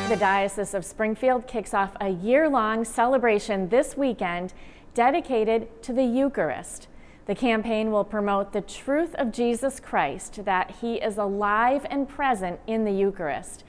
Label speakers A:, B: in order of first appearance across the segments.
A: The Diocese of Springfield kicks off a year-long celebration this weekend dedicated to the Eucharist. The campaign will promote the truth of Jesus Christ, that He is alive and present in the Eucharist.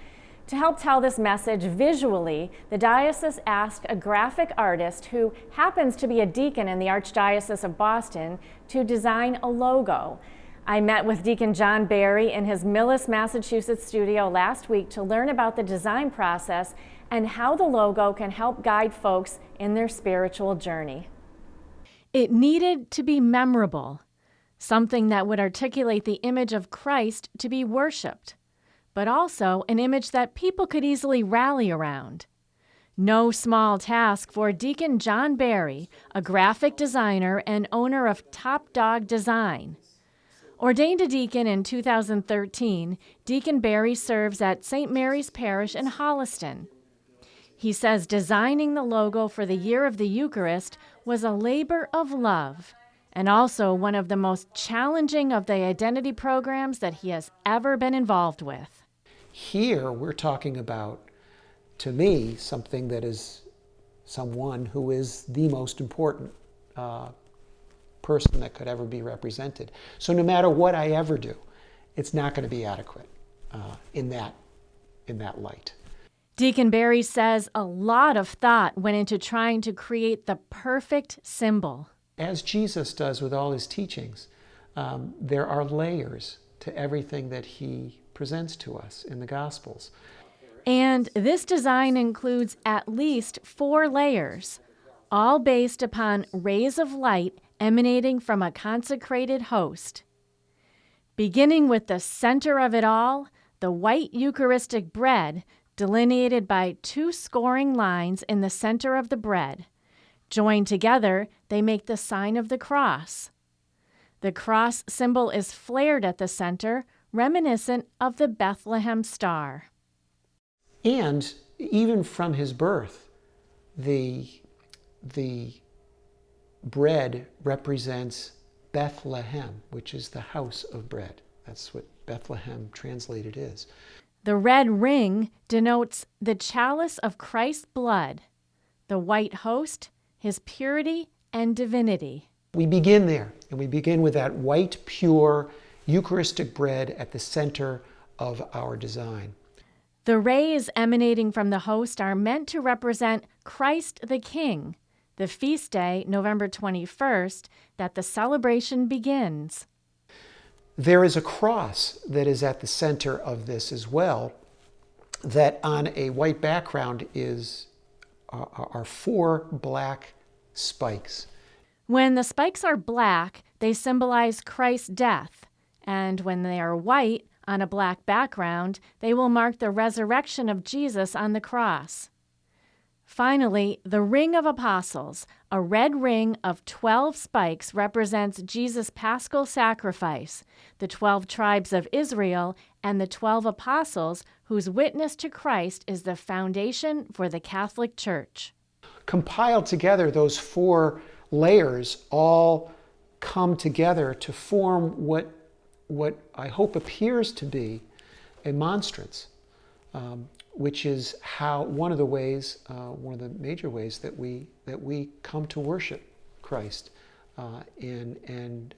A: To help tell this message visually, the diocese asked a graphic artist who happens to be a deacon in the Archdiocese of Boston to design a logo. I met with Deacon John Barry in his Millis, Massachusetts studio last week to learn about the design process and how the logo can help guide folks in their spiritual journey. It needed to be memorable, something that would articulate the image of Christ to be worshiped, but also an image that people could easily rally around. No small task for Deacon John Barry, a graphic designer and owner of Top Dog Design. Ordained a deacon in 2013, Deacon Barry serves at St. Mary's Parish in Holliston. He says designing the logo for the Year of the Eucharist was a labor of love and also one of the most challenging of the identity programs that he has ever been involved with.
B: Here we're talking about, to me, something that is someone who is the most important person that could ever be represented. So no matter what I ever do, it's not going to be adequate in that light.
A: Deacon Barry says a lot of thought went into trying to create the perfect symbol.
B: As Jesus does with all his teachings, there are layers to everything that he presents to us in the Gospels.
A: And this design includes at least 4 layers, all based upon rays of light emanating from a consecrated host. Beginning with the center of it all, the white Eucharistic bread, delineated by 2 scoring lines in the center of the bread. Joined together, they make the sign of the cross. The cross symbol is flared at the center, reminiscent of the Bethlehem star.
B: And even from his birth, the bread represents Bethlehem, which is the house of bread. That's what Bethlehem translated is.
A: The red ring denotes the chalice of Christ's blood, the white host, his purity and divinity.
B: We begin there, and we begin with that white, pure, Eucharistic bread at the center of our design.
A: The rays emanating from the host are meant to represent Christ the King, the feast day, November 21st, that the celebration begins.
B: There is a cross that is at the center of this as well, that on a white background are 4 black spikes.
A: When the spikes are black, they symbolize Christ's death, and when they are white on a black background, they will mark the resurrection of Jesus on the cross. Finally, the ring of apostles, a red ring of 12 spikes, represents Jesus' paschal sacrifice, the 12 tribes of Israel, and the 12 apostles whose witness to Christ is the foundation for the Catholic Church.
B: Compiled together, those 4 layers all come together to form what I hope appears to be a monstrance. Which is how one of the major ways that we come to worship Christ and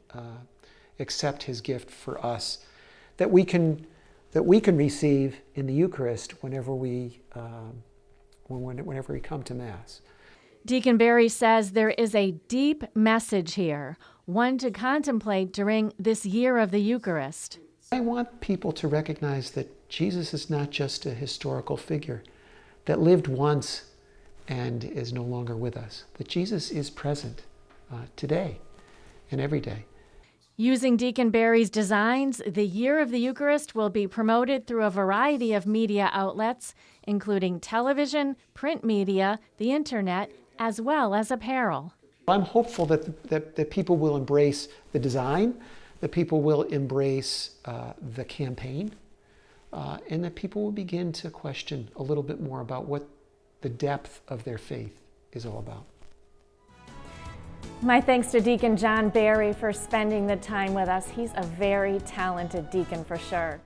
B: accept His gift for us, that we can receive in the Eucharist whenever we come to Mass.
A: Deacon Barry says there is a deep message here, one to contemplate during this year of the Eucharist.
B: I want people to recognize that Jesus is not just a historical figure that lived once and is no longer with us, that Jesus is present today and every day.
A: Using Deacon Barry's designs, the Year of the Eucharist will be promoted through a variety of media outlets, including television, print media, the internet, as well as apparel.
B: I'm hopeful that people will embrace the design, that people will embrace the campaign, and that people will begin to question a little bit more about what the depth of their faith is all about.
A: My thanks to Deacon John Barry for spending the time with us. He's a very talented deacon for sure.